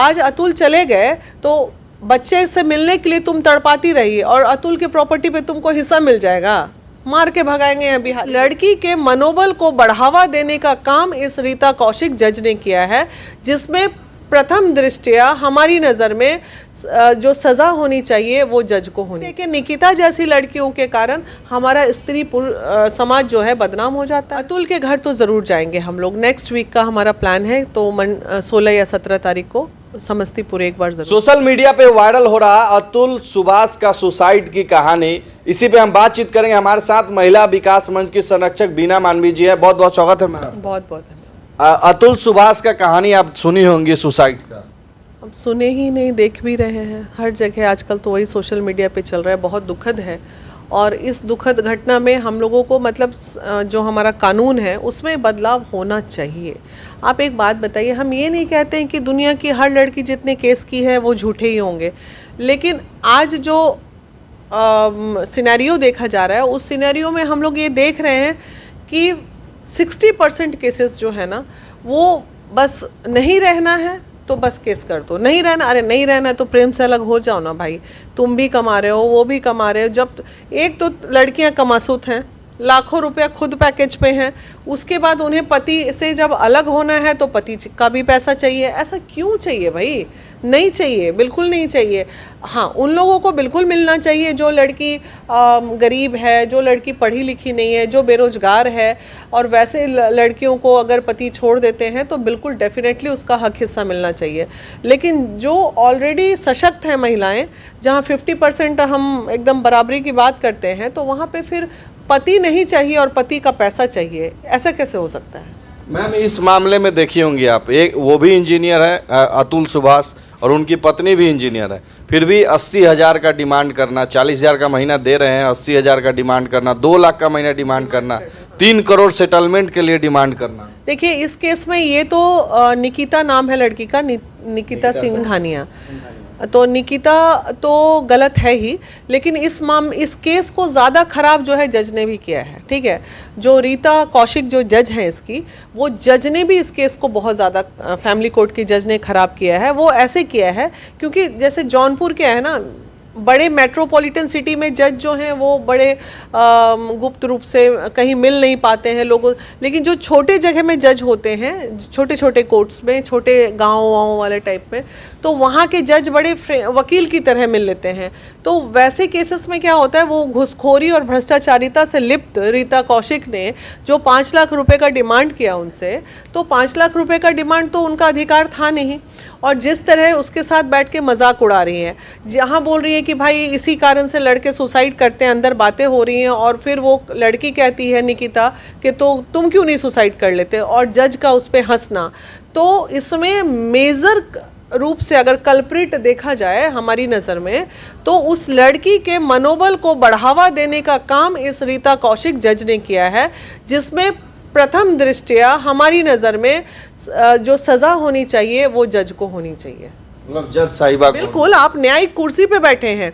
आज अतुल चले गए तो बच्चे से मिलने के लिए तुम तड़पाती रही और अतुल के प्रॉपर्टी पे तुमको हिस्सा मिल जाएगा, मार के भगाएंगे यहाँ बिहार। लड़की के मनोबल को बढ़ावा देने का काम इस रीता कौशिक जज ने किया है, जिसमें प्रथम दृष्टया हमारी नज़र में जो सज़ा होनी चाहिए वो जज को होनी। लेकिन निकिता जैसी लड़कियों के कारण हमारा स्त्री समाज जो है बदनाम हो जाता है। अतुल के घर तो ज़रूर जाएंगे हम लोग, नेक्स्ट वीक का हमारा प्लान है, तो 16 या 17 तारीख को समस्तीपुर एक बार जरूर। सोशल मीडिया पे वायरल हो रहा अतुल सुभाष का सुसाइड की कहानी, इसी पे हम बातचीत करेंगे। हमारे साथ महिला विकास मंच की संरक्षक बीना मानवी जी है, बहुत बहुत स्वागत है मैडम। बहुत बहुत धन्यवाद। अतुल सुभाष का कहानी आप सुनी होंगी सुसाइड का। अब सुने ही नहीं, देख भी रहे हैं हर जगह आजकल, तो वही सोशल मीडिया पे चल रहा है, बहुत दुखद है। और इस दुखद घटना में हम लोगों को मतलब जो हमारा कानून है उसमें बदलाव होना चाहिए। आप एक बात बताइए, हम ये नहीं कहते हैं कि दुनिया की हर लड़की जितने केस की है वो झूठे ही होंगे, लेकिन आज जो सिनेरियो देखा जा रहा है उस सिनेरियो में हम लोग ये देख रहे हैं कि 60% केसेस जो है ना वो बस नहीं रहना है तो बस केस कर दो, नहीं रहना, अरे नहीं रहना है तो प्रेम से अलग हो जाओ ना भाई, तुम भी कमा रहे हो वो भी कमा रहे हो। जब एक तो लड़कियां कमासूत हैं, लाखों रुपया खुद पैकेज पे हैं, उसके बाद उन्हें पति से जब अलग होना है तो पति का भी पैसा चाहिए। ऐसा क्यों चाहिए भाई? नहीं चाहिए, बिल्कुल नहीं चाहिए। हाँ, उन लोगों को बिल्कुल मिलना चाहिए जो लड़की गरीब है, जो लड़की पढ़ी लिखी नहीं है, जो बेरोजगार है, और वैसे लड़कियों को अगर पति छोड़ देते हैं तो बिल्कुल डेफिनेटली उसका हक हिस्सा मिलना चाहिए। लेकिन जो ऑलरेडी सशक्त हैं महिलाएं, जहाँ 50% हम एकदम बराबरी की बात करते हैं, तो वहाँ पे फिर पति नहीं चाहिए और पति का पैसा चाहिए, ऐसा कैसे हो सकता है? मैम, इस मामले में देखी होंगी आप, एक वो भी इंजीनियर है अतुल सुभाष और उनकी पत्नी भी इंजीनियर है, फिर भी 80,000 का डिमांड करना, 40,000 का महीना दे रहे हैं, 80,000 का डिमांड करना, 2 लाख का महीना डिमांड करना, 3 करोड़ सेटलमेंट के लिए डिमांड करना। देखिए, इस केस में ये तो निकिता नाम है लड़की का, निकिता सिंघानिया, तो निकिता तो गलत है ही, लेकिन इस केस को ज़्यादा ख़राब जो है जज ने भी किया है। ठीक है, जो रीता कौशिक जो जज हैं इसकी, वो जज ने भी इस केस को बहुत ज़्यादा, फैमिली कोर्ट की जज ने ख़राब किया है। वो ऐसे किया है क्योंकि जैसे जौनपुर के है ना, बड़े मेट्रोपॉलिटन सिटी में जज जो हैं वो बड़े गुप्त रूप से कहीं मिल नहीं पाते हैं लोगों, लेकिन जो छोटे जगह में जज होते हैं, छोटे छोटे कोर्ट्स में, छोटे गाँव वाले टाइप में, तो वहाँ के जज बड़े वकील की तरह मिल लेते हैं। तो वैसे केसेस में क्या होता है, वो घुसखोरी और भ्रष्टाचारिता से लिप्त रीता कौशिक ने जो 5 लाख रुपए का डिमांड किया उनसे, तो 5 लाख रुपए का डिमांड तो उनका अधिकार था नहीं, और जिस तरह उसके साथ बैठ के मजाक उड़ा रही है, जहाँ बोल रही है कि भाई इसी कारण से लड़के सुसाइड करते हैं, अंदर बातें हो रही हैं, और फिर वो लड़की कहती है निकिता कि तो तुम क्यों नहीं सुसाइड कर लेते, और जज का उस पर हंसना। तो इसमें मेजर रूप से अगर कल्प्रिट देखा जाए हमारी नज़र में, तो उस लड़की के मनोबल को बढ़ावा देने का काम इस रीता कौशिक जज ने किया है, जिसमें प्रथम दृष्टया हमारी नज़र में जो सज़ा होनी चाहिए वो जज को होनी चाहिए। मतलब जज साहिबा, बिल्कुल, आप न्यायिक कुर्सी पे बैठे हैं,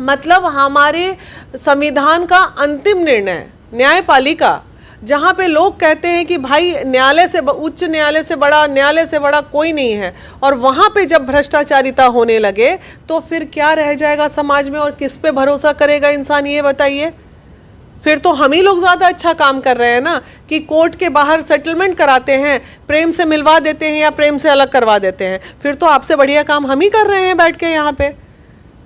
मतलब हमारे संविधान का अंतिम निर्णय, न्यायपालिका, जहाँ पे लोग कहते हैं कि भाई न्यायालय से, उच्च न्यायालय से बड़ा, न्यायालय से बड़ा कोई नहीं है, और वहाँ पे जब भ्रष्टाचारिता होने लगे तो फिर क्या रह जाएगा समाज में, और किस पे भरोसा करेगा इंसान, ये बताइए। फिर तो हम ही लोग ज़्यादा अच्छा काम कर रहे हैं ना, कि कोर्ट के बाहर सेटलमेंट कराते हैं, प्रेम से मिलवा देते हैं या प्रेम से अलग करवा देते हैं, फिर तो आपसे बढ़िया काम हम ही कर रहे हैं बैठ के यहाँ पे।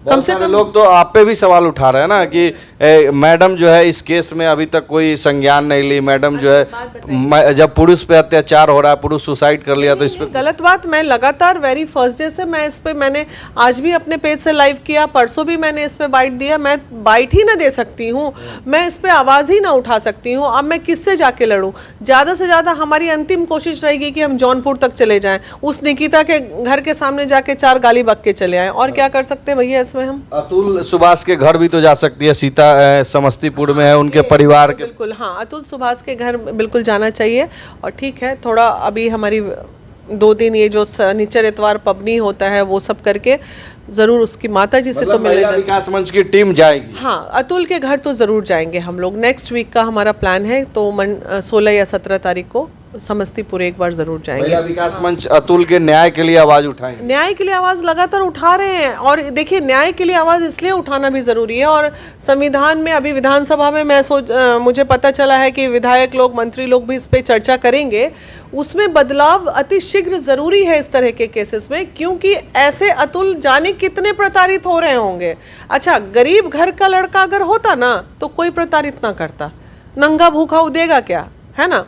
कम से कम लोग तो आप पे भी सवाल उठा रहे हैं ना कि मैडम जो है इस केस में अभी तक कोई संज्ञान नहीं ली, मैडम जो है जब पुरुष पे अत्याचार हो रहा है, पुरुष सुसाइड कर लिया, तो इस पे गलत बात। मैं लगातार वेरी फर्स्ट डे से मैं इस पे, मैंने आज भी अपने पेज से लाइव किया, परसों भी मैंने इस पे बाइट दिया। मैं बाइट ही ना दे सकती हूँ, मैं इस पे आवाज़ ही ना उठा सकती हूँ, अब मैं किससे जाके लड़ूँ? ज़्यादा से ज़्यादा हमारी अंतिम कोशिश रहेगी कि हम जौनपुर तक चले जाएँ, उस निकिता के घर के सामने जाके 4 गाली बक के चले आए, और क्या कर सकते हैं भैया इसमें हम? अतुल सुभाष के घर भी तो जा सकती है, सीता समस्तीपुर में है, उनके परिवार के। बिल्कुल, हाँ, अतुल सुभाष के घर बिल्कुल जाना चाहिए। और ठीक है, थोड़ा अभी हमारी 2 दिन ये जो शनिचर इतवार पबनी होता है वो सब करके जरूर उसकी माता जी से तो मिलने जाएंगे। विकास मंच की टीम जाएगी। हाँ, अतुल के घर तो जरूर जाएंगे हम लोग, नेक्स्ट वीक का हमारा प्लान है, तो 16 या 17 तारीख को समस्तीपुर एक बार ज़रूर जाएंगे। महिला विकास मंच अतुल के न्याय के लिए आवाज़ उठाएंगे। न्याय के लिए आवाज़ लगातार उठा रहे हैं, और देखिए न्याय के लिए आवाज़ इसलिए उठाना भी ज़रूरी है। और संविधान में अभी विधानसभा में मुझे पता चला है कि विधायक लोग, मंत्री लोग भी इस पे चर्चा करेंगे। उसमें बदलाव अति शीघ्र ज़रूरी है इस तरह के केसेस में, क्योंकि ऐसे अतुल जाने कितने प्रताड़ित हो रहे होंगे। अच्छा, गरीब घर का लड़का अगर होता ना तो कोई प्रताड़ित ना करता, नंगा भूखा उदेगा क्या, है ना।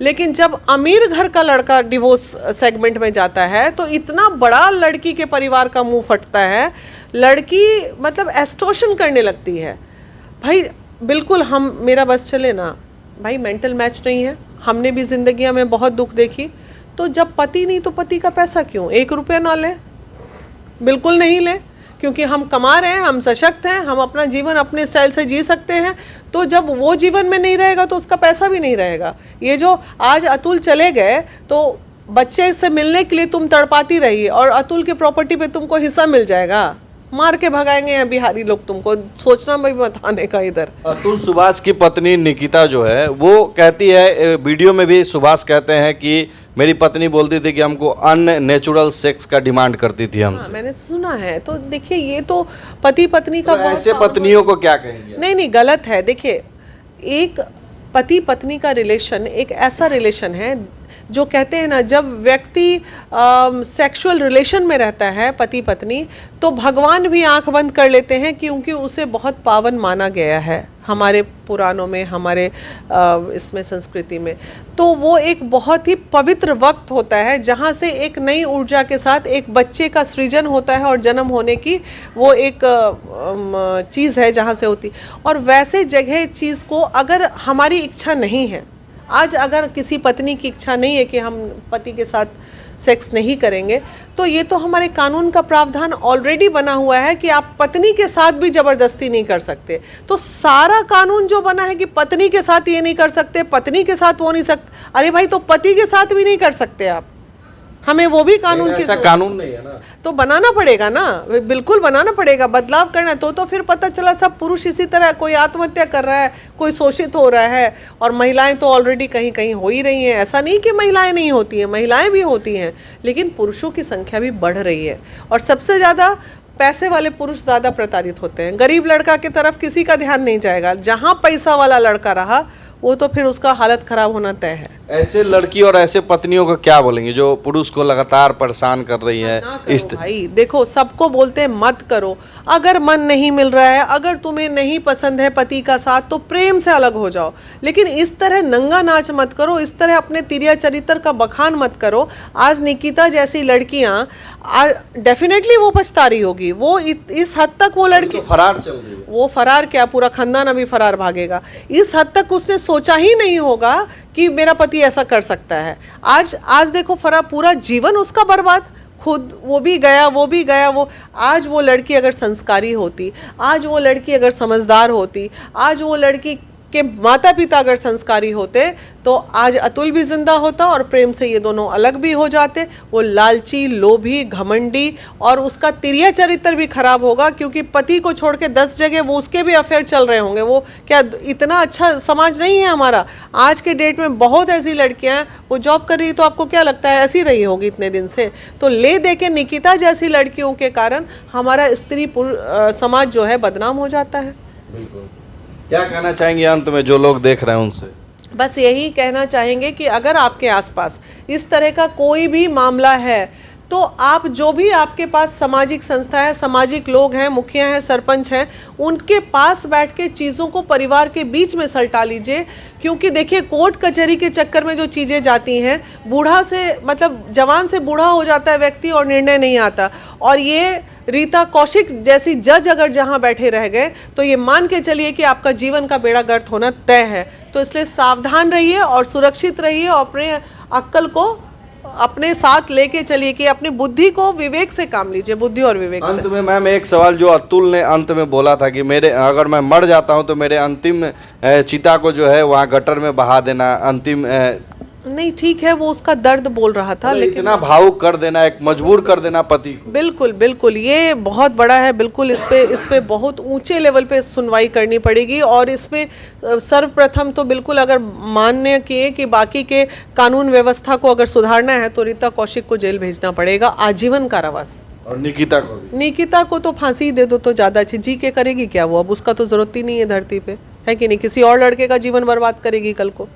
लेकिन जब अमीर घर का लड़का डिवोर्स सेगमेंट में जाता है तो इतना बड़ा लड़की के परिवार का मुंह फटता है, लड़की मतलब एक्सटॉर्शन करने लगती है। भाई बिल्कुल मेरा बस चले ना भाई, मेंटल मैच नहीं है। हमने भी ज़िंदगियां में बहुत दुख देखी। तो जब पति नहीं तो पति का पैसा क्यों, 1 रुपया ना लें, बिल्कुल नहीं लें, क्योंकि हम कमा रहे हैं, हम सशक्त हैं, हम अपना जीवन अपने स्टाइल से जी सकते हैं। तो जब वो जीवन में नहीं रहेगा तो उसका पैसा भी नहीं रहेगा। ये जो आज अतुल चले गए तो बच्चे से मिलने के लिए तुम तड़पाती रही, और अतुल की प्रॉपर्टी पे तुमको हिस्सा मिल जाएगा, मार के भगाएंगे हैं बिहारी लोग तुमको, सोचना भी मत आने का इधर। अतुल सुभाष की पत्नी निकिता जो है वो कहती है, वीडियो में भी सुभाष कहते हैं कि मेरी पत्नी बोलती थी कि हमको अननेचुरल सेक्स का डिमांड करती थी हमसे। हाँ, मैंने सुना है। तो देखिए ये तो पति पत्नी का तो ऐसे पत्नियों को क्या कहेंगे? नहीं, गलत है। देखिए, एक पति पत्नी का रिलेशन एक ऐसा रिलेशन है जो कहते हैं ना, जब व्यक्ति सेक्सुअल रिलेशन में रहता है पति पत्नी, तो भगवान भी आंख बंद कर लेते हैं, क्योंकि उसे बहुत पावन माना गया है हमारे पुराणों में, हमारे इसमें संस्कृति में। तो वो एक बहुत ही पवित्र वक्त होता है जहाँ से एक नई ऊर्जा के साथ एक बच्चे का सृजन होता है, और जन्म होने की वो एक चीज़ है जहाँ से होती। और वैसे जगह चीज़ को अगर हमारी इच्छा नहीं है, आज अगर किसी पत्नी की इच्छा नहीं है कि हम पति के साथ सेक्स नहीं करेंगे, तो ये तो हमारे कानून का प्रावधान ऑलरेडी बना हुआ है कि आप पत्नी के साथ भी ज़बरदस्ती नहीं कर सकते। तो सारा कानून जो बना है कि पत्नी के साथ ये नहीं कर सकते, पत्नी के साथ वो नहीं सकते, अरे भाई तो पति के साथ भी नहीं कर सकते आप, हमें वो भी कानून की, ऐसा कानून नहीं है ना, तो बनाना पड़ेगा ना, बिल्कुल बनाना पड़ेगा, बदलाव करना है। तो फिर पता चला सब पुरुष इसी तरह, कोई आत्महत्या कर रहा है, कोई शोषित हो रहा है, और महिलाएं तो ऑलरेडी कहीं कहीं हो ही रही हैं। ऐसा नहीं कि महिलाएं नहीं होती हैं, महिलाएं भी होती हैं, लेकिन पुरुषों की संख्या भी बढ़ रही है। और सबसे ज़्यादा पैसे वाले पुरुष ज़्यादा प्रताड़ित होते हैं। गरीब लड़का की तरफ किसी का ध्यान नहीं जाएगा, जहाँ पैसा वाला लड़का रहा वो तो फिर उसका हालत ख़राब होना तय है। ऐसे लड़की और ऐसे पत्नियों को क्या बोलेंगे जो पुरुष को लगातार परेशान कर रही है? भाई देखो, सबको बोलते हैं मत करो। अगर मन नहीं मिल रहा है, अगर तुम्हें नहीं पसंद है पति का साथ, तो प्रेम से अलग हो जाओ, लेकिन इस तरह नंगा नाच मत करो, इस तरह अपने तिरिया चरित्र का बखान मत करो। आज निकिता जैसी लड़कियां डेफिनेटली वो पछता रही होगी। वो इस हद तक वो लड़की तो फरार चल रही है। वो फरार क्या, पूरा खानदान अभी फरार भागेगा। इस हद तक उसने सोचा ही नहीं होगा कि मेरा पति ऐसा कर सकता है। आज देखो फरार, पूरा जीवन उसका बर्बाद, खुद वो भी गया, वो भी गया। वो आज वो लड़की अगर संस्कारी होती, आज वो लड़की अगर समझदार होती, आज वो लड़की के माता पिता अगर संस्कारी होते, तो आज अतुल भी जिंदा होता और प्रेम से ये दोनों अलग भी हो जाते। वो लालची, लोभी, घमंडी, और उसका तिरिया चरित्र भी खराब होगा, क्योंकि पति को छोड़ के 10 जगह वो उसके भी अफेयर चल रहे होंगे। वो क्या इतना अच्छा समाज नहीं है हमारा? आज के डेट में बहुत ऐसी लड़कियां हैं, वो जॉब कर रही, तो आपको क्या लगता है ऐसी रही होगी इतने दिन से? तो ले दे के निकिता जैसी लड़कियों के कारण हमारा स्त्री समाज जो है बदनाम हो जाता है। बिल्कुल। क्या कहना चाहेंगे अंत में जो लोग देख रहे हैं उनसे? बस यही कहना चाहेंगे कि अगर आपके आसपास इस तरह का कोई भी मामला है, तो आप जो भी आपके पास सामाजिक संस्था है, सामाजिक लोग हैं, मुखिया हैं, सरपंच हैं, उनके पास बैठ के चीज़ों को परिवार के बीच में सलटा लीजिए। क्योंकि देखिए, कोर्ट कचहरी के चक्कर में जो चीज़ें जाती हैं, बूढ़ा से मतलब जवान से बूढ़ा हो जाता है व्यक्ति और निर्णय नहीं आता। और ये रीता कौशिक जैसी जज अगर जहां बैठे रह गए, तो ये मान के चलिए कि आपका जीवन का बेड़ा गर्क होना तय है। तो इसलिए सावधान रहिए और सुरक्षित रहिए, और अपने अक्ल को अपने साथ लेके चलिए, कि अपनी बुद्धि को विवेक से काम लीजिए, बुद्धि और विवेक से। अंत में मैम एक सवाल, जो अतुल ने अंत में बोला था कि अगर मैं मर जाता हूं तो मेरे अंतिम चिता को जो है वहाँ गटर में बहा देना, अंतिम नहीं ठीक है, वो उसका दर्द बोल रहा था, लेकिन इतना भावुक कर देना, एक मजबूर कर देना पति को। बिल्कुल बिल्कुल ये बहुत बड़ा है। बिल्कुल इस पे बहुत ऊंचे लेवल पे सुनवाई करनी पड़ेगी। और इसमें सर्वप्रथम तो बिल्कुल अगर मान्य किए कि बाकी के कानून व्यवस्था को अगर सुधारना है तो रीता कौशिक को जेल भेजना पड़ेगा, आजीवन कारावास। और निकिता को भी। निकिता को तो फांसी ही दे दो तो ज़्यादा अच्छी। जी के करेगी क्या वो? अब उसका तो ज़रूरत ही नहीं है धरती पे, है कि नहीं? किसी और लड़के का जीवन बर्बाद करेगी कल को।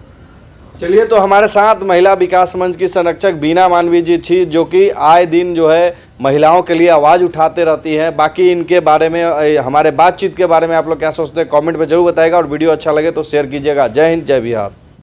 चलिए, तो हमारे साथ महिला विकास मंच की संरक्षक बीना मानवी जी थी, जो कि आए दिन जो है महिलाओं के लिए आवाज़ उठाते रहती हैं। बाकी इनके बारे में, हमारे बातचीत के बारे में आप लोग क्या सोचते हैं, कमेंट में जरूर बताएगा। और वीडियो अच्छा लगे तो शेयर कीजिएगा। जय हिंद, जय बिहार।